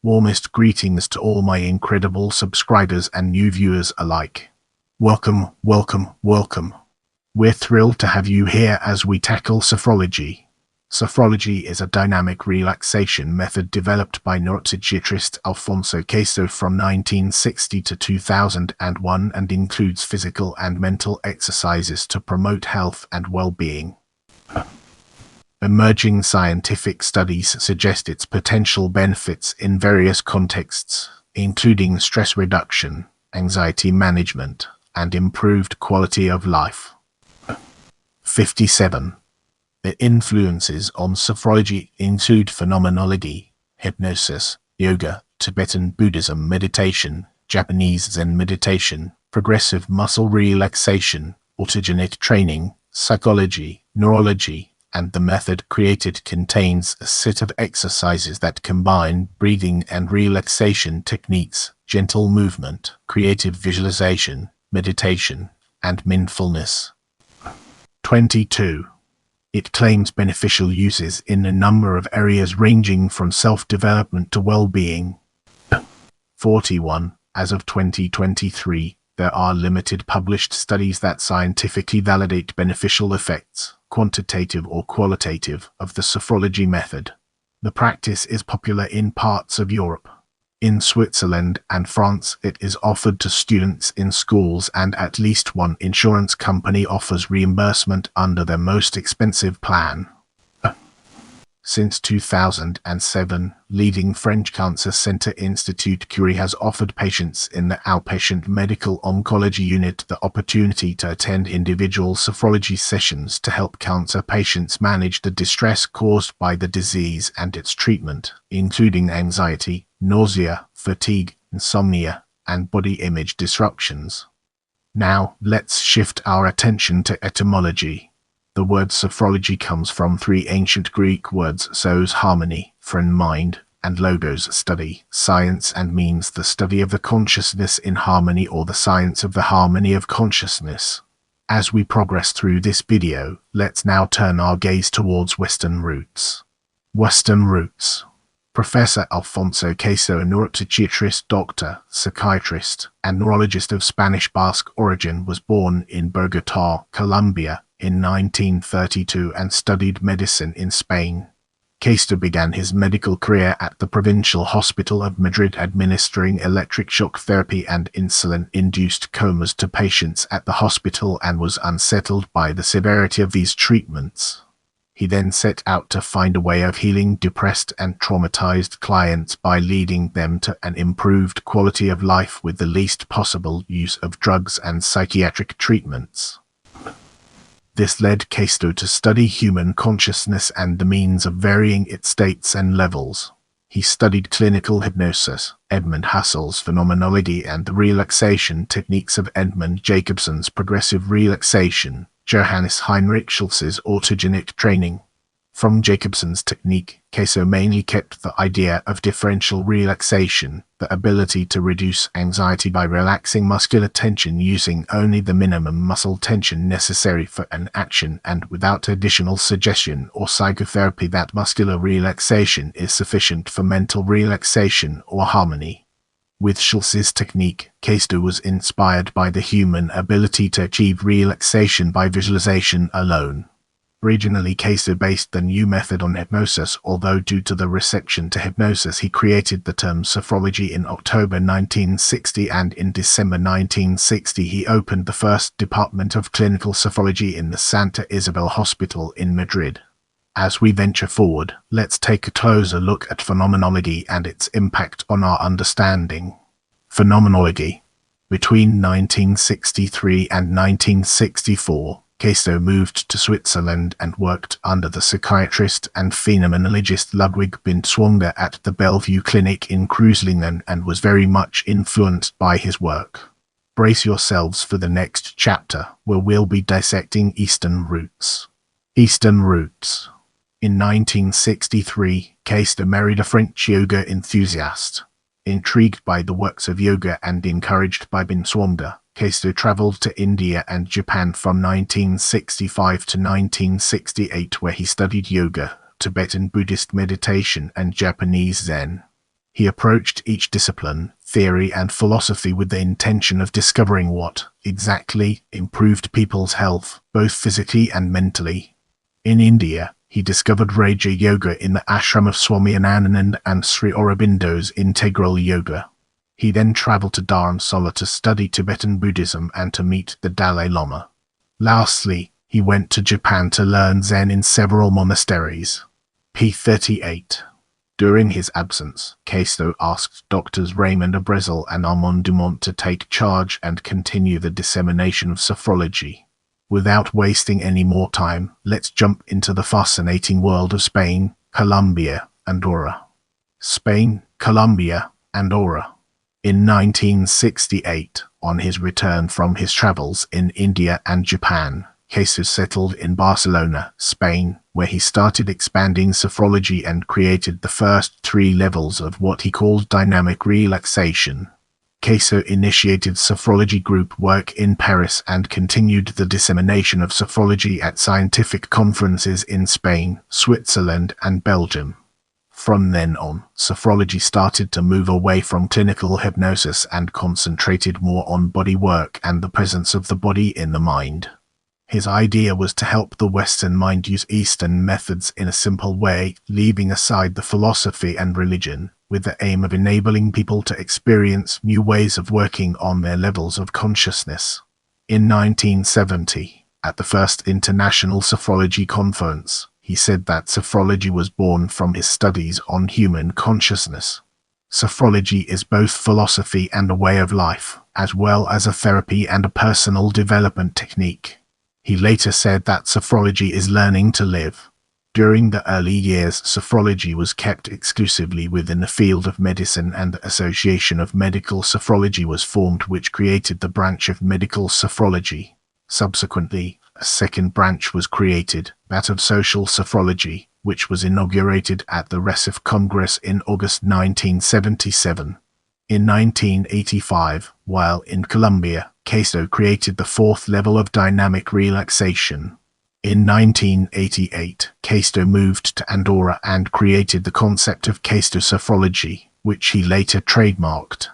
Warmest greetings to all my incredible subscribers and new viewers alike. Welcome, welcome, welcome. We're thrilled to have you here as we tackle Sophrology. Sophrology is a dynamic relaxation method developed by neuropsychiatrist Alfonso Caycedo from 1960 to 2001 and includes physical and mental exercises to promote health and well-being. Emerging scientific studies suggest its potential benefits in various contexts, including stress reduction, anxiety management, and improved quality of life. 57. The influences on Sophrology include phenomenology, hypnosis, yoga, Tibetan Buddhism meditation, Japanese Zen meditation, progressive muscle relaxation, autogenic training, psychology, neurology, and the method created contains a set of exercises that combine breathing and relaxation techniques, gentle movement, creative visualization, meditation, and mindfulness. 22. It claims beneficial uses in a number of areas ranging from self-development to well-being. 41. As of 2023, there are limited published studies that scientifically validate beneficial effects, quantitative or qualitative, of the Sophrology method. The practice is popular in parts of Europe. In Switzerland and France, it is offered to students in schools, and at least one insurance company offers reimbursement under their most expensive plan. Since 2007, leading French cancer center Institut Curie has offered patients in the outpatient medical oncology unit the opportunity to attend individual Sophrology sessions to help cancer patients manage the distress caused by the disease and its treatment, including anxiety, nausea, fatigue, insomnia, and body image disruptions. Now, let's shift our attention to etymology. The word Sophrology comes from three ancient Greek words: sos, harmony, phron, mind, and logos, study, science, and means the study of the consciousness in harmony, or the science of the harmony of consciousness. As we progress through this video, let's now turn our gaze towards Western roots. Western roots. Professor Alfonso Caycedo, a neuropsychiatrist, doctor, psychiatrist, and neurologist of Spanish Basque origin, was born in Bogotá, Colombia, in 1932 and studied medicine in Spain. Caycedo began his medical career at the Provincial Hospital of Madrid, administering electric shock therapy and insulin-induced comas to patients at the hospital, and was unsettled by the severity of these treatments. He then set out to find a way of healing depressed and traumatized clients by leading them to an improved quality of life with the least possible use of drugs and psychiatric treatments. This led Caycedo to study human consciousness and the means of varying its states and levels. He studied clinical hypnosis, Edmund Husserl's phenomenology, and the relaxation techniques of Edmund Jacobson's progressive relaxation, Johannes Heinrich Schulze's autogenic training. From Jacobson's technique, Caycedo mainly kept the idea of differential relaxation, the ability to reduce anxiety by relaxing muscular tension using only the minimum muscle tension necessary for an action, and without additional suggestion or psychotherapy that muscular relaxation is sufficient for mental relaxation or harmony. With Schulze's technique, Caycedo was inspired by the human ability to achieve relaxation by visualization alone. Originally, Caycedo based the new method on hypnosis, although due to the reception to hypnosis he created the term Sophrology in October 1960, and in December 1960 he opened the first department of clinical sophrology in the Santa Isabel Hospital in Madrid. As we venture forward, let's take a closer look at phenomenology and its impact on our understanding. Phenomenology. Between 1963 and 1964, Caycedo moved to Switzerland and worked under the psychiatrist and phenomenologist Ludwig Binswanger at the Bellevue Clinic in Kreuzlingen, and was very much influenced by his work. Brace yourselves for the next chapter, where we'll be dissecting Eastern roots. Eastern roots. In 1963, Caycedo married a French yoga enthusiast. Intrigued by the works of yoga and encouraged by Binswanger, Caycedo traveled to India and Japan from 1965 to 1968, where he studied yoga, Tibetan Buddhist meditation, and Japanese Zen. He approached each discipline, theory and philosophy with the intention of discovering what, exactly, improved people's health, both physically and mentally. In India, he discovered Raja Yoga in the ashram of Swami Anandanand and Sri Aurobindo's Integral Yoga. He then traveled to Dharamsala to study Tibetan Buddhism and to meet the Dalai Lama. Lastly, he went to Japan to learn Zen in several monasteries. p. 38. During his absence, Caycedo asked Doctors Raymond Abrezal and Armand Dumont to take charge and continue the dissemination of sophrology. Without wasting any more time, let's jump into the fascinating world of Spain, Colombia, Andorra. Spain, Colombia, Andorra. In 1968, on his return from his travels in India and Japan, Caycedo settled in Barcelona, Spain, where he started expanding sophrology and created the first 3 levels of what he called dynamic relaxation. Caycedo initiated sophrology group work in Paris and continued the dissemination of sophrology at scientific conferences in Spain, Switzerland, and Belgium. From then on, sophrology started to move away from clinical hypnosis and concentrated more on body work and the presence of the body in the mind. His idea was to help the Western mind use Eastern methods in a simple way, leaving aside the philosophy and religion, with the aim of enabling people to experience new ways of working on their levels of consciousness. In 1970, at the first International Sophrology Conference, he said that sophrology was born from his studies on human consciousness. Sophrology is both philosophy and a way of life, as well as a therapy and a personal development technique. He later said that sophrology is learning to live. During the early years, sophrology was kept exclusively within the field of medicine, and the Association of Medical Sophrology was formed, which created the branch of medical sophrology. Subsequently, a second branch was created, that of social sophrology, which was inaugurated at the Recife Congress in August 1977. In 1985, while in Colombia, Caycedo created the 4th level of dynamic relaxation. In 1988, Caycedo moved to Andorra and created the concept of Caycedo sophrology, which he later trademarked.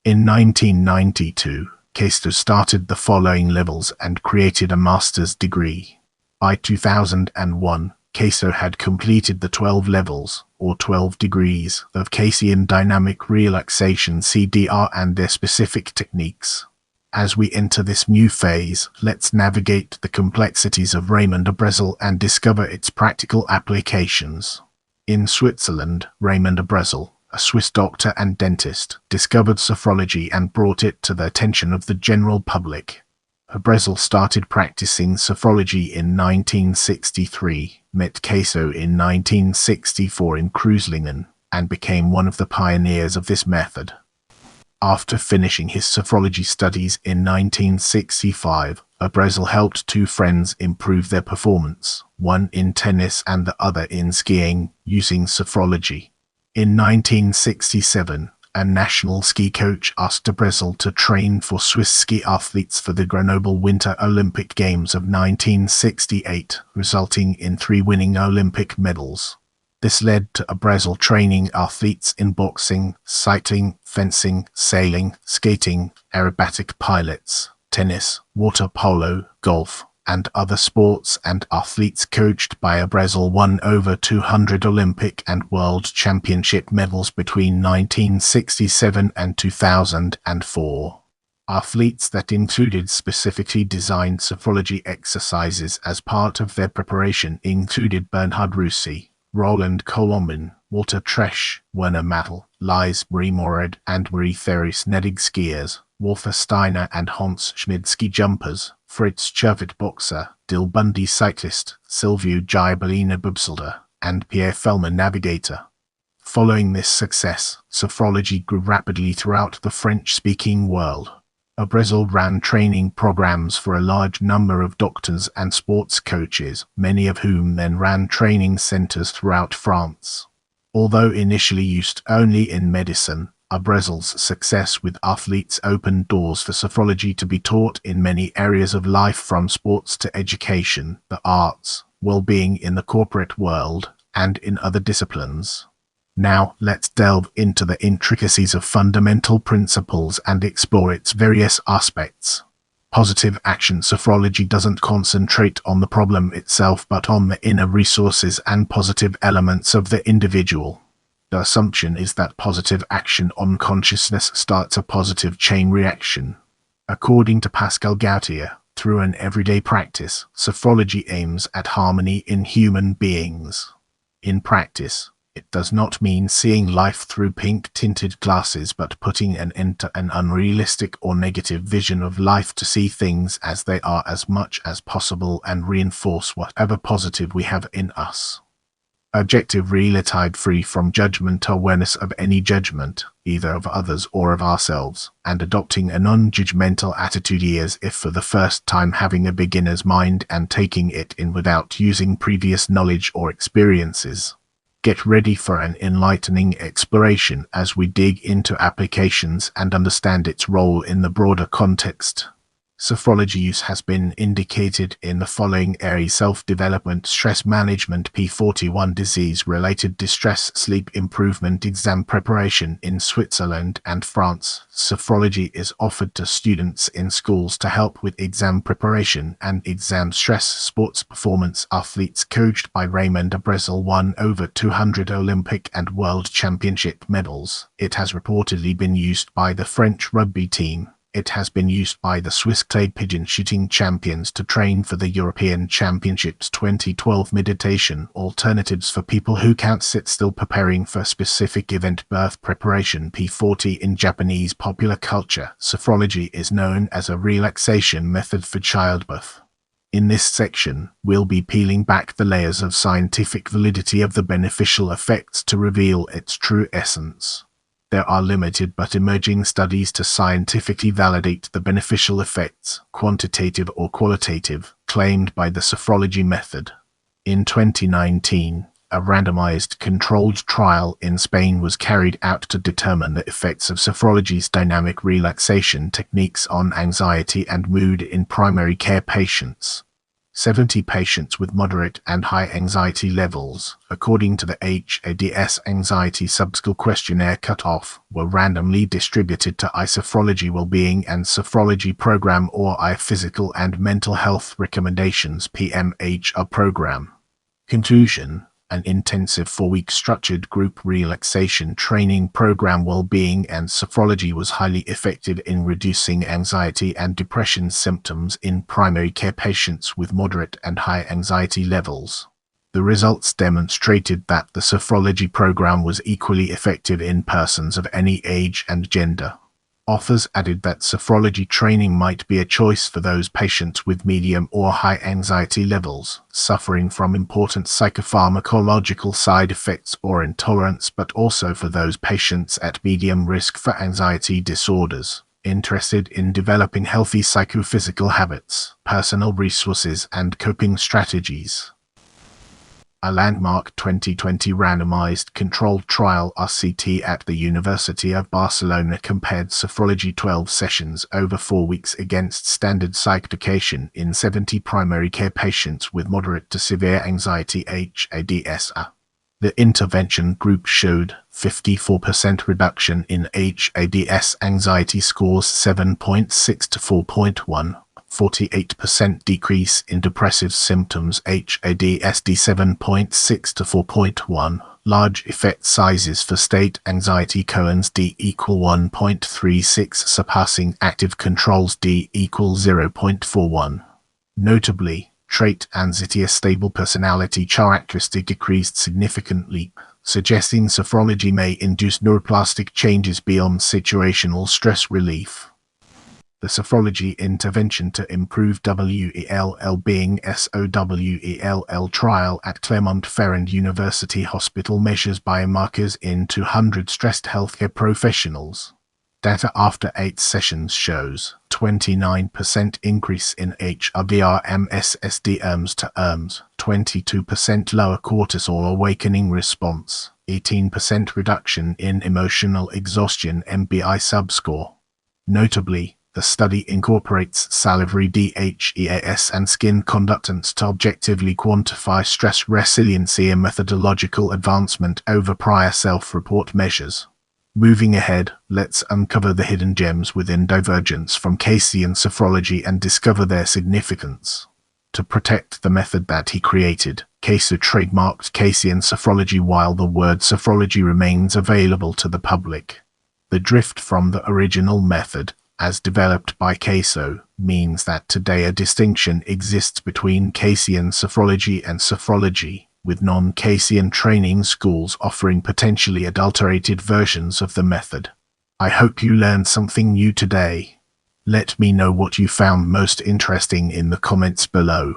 In 1992, Caycedo started the following levels and created a master's degree. By 2001, Caycedo had completed the 12 levels, or 12 degrees, of Caycean dynamic relaxation (CDR) and their specific techniques. As we enter this new phase, let's navigate the complexities of Raymond Abrezal and discover its practical applications. In Switzerland, Raymond Abrezal, a Swiss doctor and dentist, discovered sophrology and brought it to the attention of the general public. Abrezal started practicing sophrology in 1963, met Caycedo in 1964 in Kreuzlingen, and became one of the pioneers of this method. After finishing his sophrology studies in 1965, Abrezal helped 2 friends improve their performance, one in tennis and the other in skiing, using sophrology. In 1967, a national ski coach asked Abrezal to train for Swiss ski athletes for the Grenoble Winter Olympic Games of 1968, resulting in 3 winning Olympic medals. This led to Abrezal training athletes in boxing, cycling, fencing, sailing, skating, aerobatic pilots, tennis, water polo, golf, and other sports, and athletes coached by Abrezal won over 200 Olympic and World Championship medals between 1967 and 2004. Athletes that included specifically designed sophrology exercises as part of their preparation included Bernhard Russi, Roland Colomban, Walter Tresch, Werner Mattel, Lise Marie Morad and Marie Therese Nedig skiers, Walter Steiner and Hans Schmid ski jumpers, Fritz Chervit boxer, Dil Bundy cyclist, Silvio Giabalina bobsledder, and Pierre Fellman navigator. Following this success, sophrology grew rapidly throughout the French-speaking world. Abrezal ran training programs for a large number of doctors and sports coaches, many of whom then ran training centers throughout France. Although initially used only in medicine, Abrezal's success with athletes opened doors for sophrology to be taught in many areas of life, from sports to education, the arts, well-being in the corporate world, and in other disciplines. Now, let's delve into the intricacies of fundamental principles and explore its various aspects. Positive action sophrology doesn't concentrate on the problem itself but on the inner resources and positive elements of the individual. The assumption is that positive action on consciousness starts a positive chain reaction. According to Pascal Gautier, through an everyday practice, sophrology aims at harmony in human beings. In practice, it does not mean seeing life through pink-tinted glasses but putting an end to an unrealistic or negative vision of life to see things as they are as much as possible and reinforce whatever positive we have in us. Objective relative free from judgment awareness of any judgment, either of others or of ourselves, and adopting a non-judgmental attitude as if for the first time having a beginner's mind and taking it in without using previous knowledge or experiences. Get ready for an enlightening exploration as we dig into applications and understand its role in the broader context. Sophrology use has been indicated in the following areas: self-development, stress management, P41 disease-related distress, sleep improvement, exam preparation. In Switzerland and France, sophrology is offered to students in schools to help with exam preparation and exam stress. Sports performance athletes coached by Raymond Abrezal won over 200 Olympic and World Championship medals. It has reportedly been used by the French rugby team. It has been used by the Swiss clay pigeon shooting champions to train for the European Championships 2012. Meditation alternatives for people who can't sit still preparing for a specific event. Birth preparation, P40. In Japanese popular culture, sophrology is known as a relaxation method for childbirth. In this section, we'll be peeling back the layers of scientific validity of the beneficial effects to reveal its true essence. There are limited but emerging studies to scientifically validate the beneficial effects, quantitative or qualitative, claimed by the sophrology method. In 2019, a randomized controlled trial in Spain was carried out to determine the effects of sophrology's dynamic relaxation techniques on anxiety and mood in primary care patients. 70 patients with moderate and high anxiety levels, according to the HADS Anxiety Subscale Questionnaire cutoff, were randomly distributed to iSophrology Wellbeing and Sophrology Program or iPhysical and Mental Health Recommendations PMHR program. Conclusion: an intensive 4-week structured group relaxation training program. Wellbeing and sophrology was highly effective in reducing anxiety and depression symptoms in primary care patients with moderate and high anxiety levels. The results demonstrated that the sophrology program was equally effective in persons of any age and gender. Authors added that sophrology training might be a choice for those patients with medium or high anxiety levels, suffering from important psychopharmacological side effects or intolerance, but also for those patients at medium risk for anxiety disorders, interested in developing healthy psychophysical habits, personal resources, and coping strategies. A landmark 2020 randomized controlled trial RCT at the University of Barcelona compared sophrology 12 sessions over 4 weeks against standard psycheducation in 70 primary care patients with moderate to severe anxiety HADS-A. The intervention group showed 54% reduction in HADS anxiety scores 7.6 to 4.1. 48% decrease in depressive symptoms HADSD 7.6 to 4.1, large effect sizes for state anxiety Cohen's D equal 1.36 surpassing active controls D equal 0.41. Notably, trait anxiety, a stable personality characteristic, decreased significantly, suggesting sophrology may induce neuroplastic changes beyond situational stress relief. The sophrology intervention to improve WELL-being SOWELL trial at Clermont-Ferrand University Hospital measures biomarkers in 200 stressed healthcare professionals. Data after 8 sessions shows 29% increase in HRVR-MSSD ERMS to ERMS, 22% lower cortisol awakening response, 18% reduction in emotional exhaustion MBI subscore. Notably, The study incorporates salivary DHEAS and skin conductance to objectively quantify stress resiliency and methodological advancement over prior self-report measures. Moving ahead, let's uncover the hidden gems within divergence from Caycean sophrology and discover their significance. To protect the method that he created, Caycedo trademarked Caycean sophrology while the word sophrology remains available to the public. The drift from the original method, as developed by Caycedo, means that today a distinction exists between Caycean sophrology and sophrology, with non-Caycean training schools offering potentially adulterated versions of the method. I hope you learned something new today. Let me know what you found most interesting in the comments below.